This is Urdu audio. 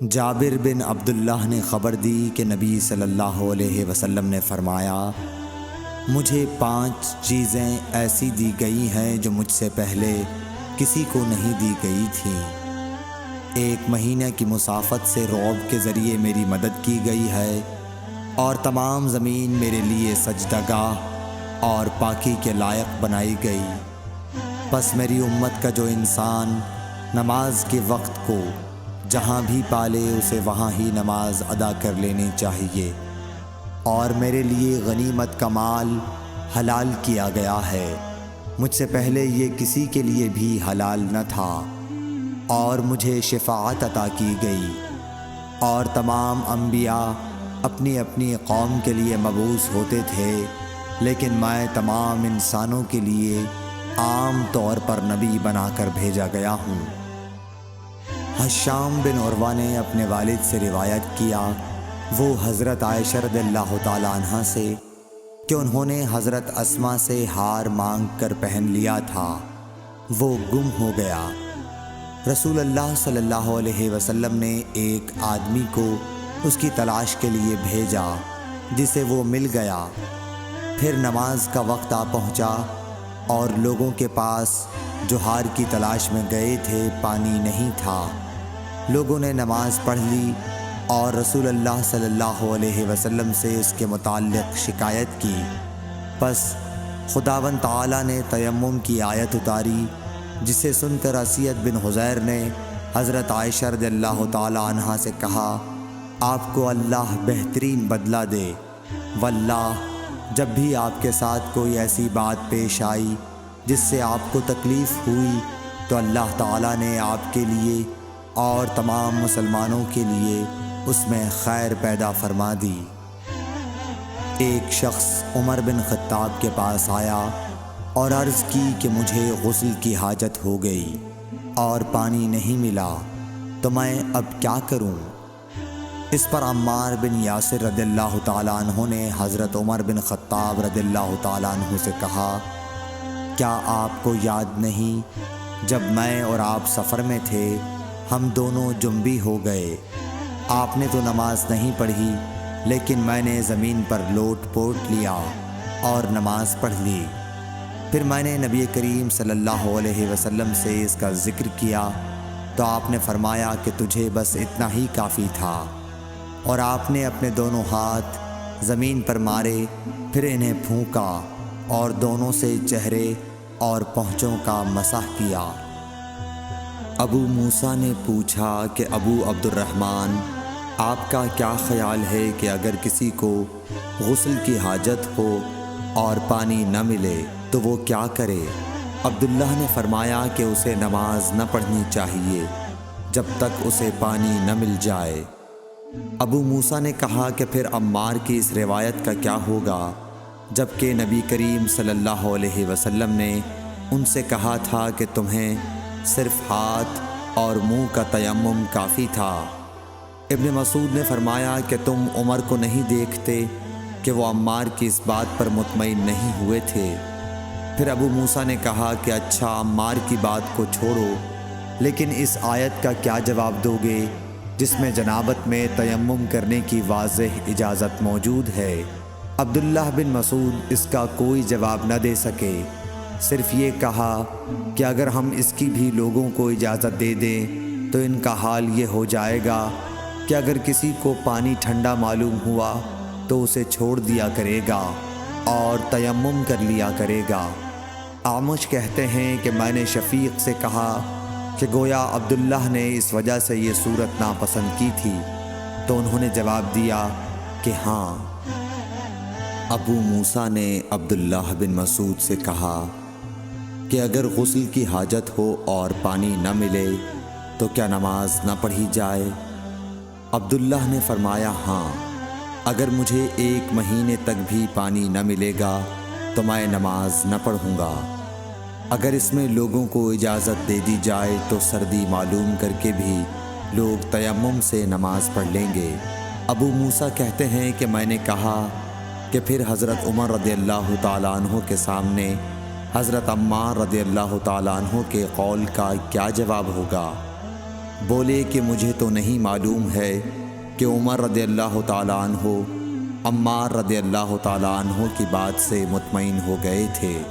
جابر بن عبداللہ نے خبر دی کہ نبی صلی اللہ علیہ وسلم نے فرمایا، مجھے 5 چیزیں ایسی دی گئی ہیں جو مجھ سے پہلے کسی کو نہیں دی گئی تھیں۔ 1 مہینے کی مسافت سے رعب کے ذریعے میری مدد کی گئی ہے، اور تمام زمین میرے لیے سجدہ گاہ اور پاکی کے لائق بنائی گئی۔ پس میری امت کا جو انسان نماز کے وقت کو جہاں بھی پالے اسے وہاں ہی نماز ادا کر لینی چاہیے، اور میرے لیے غنیمت کا مال حلال کیا گیا ہے، مجھ سے پہلے یہ کسی کے لیے بھی حلال نہ تھا، اور مجھے شفاعت عطا کی گئی، اور تمام انبیاء اپنی اپنی قوم کے لیے مبعوث ہوتے تھے، لیکن میں تمام انسانوں کے لیے عام طور پر نبی بنا کر بھیجا گیا ہوں۔ حشام بن عروہ نے اپنے والد سے روایت کیا، وہ حضرت عائشہ رضی اللہ تعالیٰ عنہ سے، کہ انہوں نے حضرت اسماء سے ہار مانگ کر پہن لیا تھا، وہ گم ہو گیا۔ رسول اللہ صلی اللہ علیہ وسلم نے ایک آدمی کو اس کی تلاش کے لیے بھیجا، جسے وہ مل گیا۔ پھر نماز کا وقت آ پہنچا، اور لوگوں کے پاس جو ہار کی تلاش میں گئے تھے پانی نہیں تھا۔ لوگوں نے نماز پڑھ لی اور رسول اللہ صلی اللہ علیہ وسلم سے اس کے متعلق شکایت کی۔ پس خداوند تعالیٰ نے تیمم کی آیت اتاری، جسے سن کر اسید بن حضیر نے حضرت عائشہ رضی اللہ تعالیٰ عنہ سے کہا، آپ کو اللہ بہترین بدلہ دے، واللہ جب بھی آپ کے ساتھ کوئی ایسی بات پیش آئی جس سے آپ کو تکلیف ہوئی تو اللہ تعالیٰ نے آپ کے لیے اور تمام مسلمانوں کے لیے اس میں خیر پیدا فرما دی۔ ایک شخص عمر بن خطاب کے پاس آیا اور عرض کی کہ مجھے غسل کی حاجت ہو گئی اور پانی نہیں ملا، تو میں اب کیا کروں؟ اس پر عمار بن یاسر رضی اللہ تعالیٰ عنہ نے حضرت عمر بن خطاب رضی اللہ تعالیٰ عنہ سے کہا، کیا آپ کو یاد نہیں جب میں اور آپ سفر میں تھے، ہم دونوں جنبی ہو گئے، آپ نے تو نماز نہیں پڑھی، لیکن میں نے زمین پر لوٹ پوٹ لیا اور نماز پڑھ لی۔ پھر میں نے نبی کریم صلی اللہ علیہ وسلم سے اس کا ذکر کیا تو آپ نے فرمایا کہ تجھے بس اتنا ہی کافی تھا، اور آپ نے اپنے دونوں ہاتھ زمین پر مارے، پھر انہیں پھونکا اور دونوں سے چہرے اور پونچھوں کا مسح کیا۔ ابو موسیٰ نے پوچھا کہ ابو عبد الرحمن، آپ کا کیا خیال ہے کہ اگر کسی کو غسل کی حاجت ہو اور پانی نہ ملے تو وہ کیا کرے؟ عبداللہ نے فرمایا کہ اسے نماز نہ پڑھنی چاہیے جب تک اسے پانی نہ مل جائے۔ ابو موسیٰ نے کہا کہ پھر عمار کی اس روایت کا کیا ہوگا، جبکہ نبی کریم صلی اللہ علیہ وسلم نے ان سے کہا تھا کہ تمہیں صرف ہاتھ اور منہ کا تیمم کافی تھا۔ ابن مسعود نے فرمایا کہ تم عمر کو نہیں دیکھتے کہ وہ عمار کی اس بات پر مطمئن نہیں ہوئے تھے۔ پھر ابو موسیٰ نے کہا کہ اچھا، عمار کی بات کو چھوڑو، لیکن اس آیت کا کیا جواب دو گے جس میں جنابت میں تیمم کرنے کی واضح اجازت موجود ہے؟ عبداللہ بن مسعود اس کا کوئی جواب نہ دے سکے، صرف یہ کہا کہ اگر ہم اس کی بھی لوگوں کو اجازت دے دیں تو ان کا حال یہ ہو جائے گا کہ اگر کسی کو پانی ٹھنڈا معلوم ہوا تو اسے چھوڑ دیا کرے گا اور تیمم کر لیا کرے گا۔ اعمش کہتے ہیں کہ میں نے شفیق سے کہا کہ گویا عبداللہ نے اس وجہ سے یہ صورت ناپسند کی تھی، تو انہوں نے جواب دیا کہ ہاں۔ ابو موسیٰ نے عبداللہ بن مسعود سے کہا کہ اگر غسل کی حاجت ہو اور پانی نہ ملے تو کیا نماز نہ پڑھی جائے؟ عبداللہ نے فرمایا ہاں، اگر مجھے 1 مہینے تک بھی پانی نہ ملے گا تو میں نماز نہ پڑھوں گا۔ اگر اس میں لوگوں کو اجازت دے دی جائے تو سردی معلوم کر کے بھی لوگ تیمم سے نماز پڑھ لیں گے۔ ابو موسیٰ کہتے ہیں کہ میں نے کہا کہ پھر حضرت عمر رضی اللہ تعالیٰ عنہ کے سامنے حضرت عمار رضی اللہ تعالیٰ عنہ کے قول کا کیا جواب ہوگا؟ بولے کہ مجھے تو نہیں معلوم ہے کہ عمر رضی اللہ تعالیٰ عنہ عمار رضی اللہ تعالیٰ عنہ کی بات سے مطمئن ہو گئے تھے۔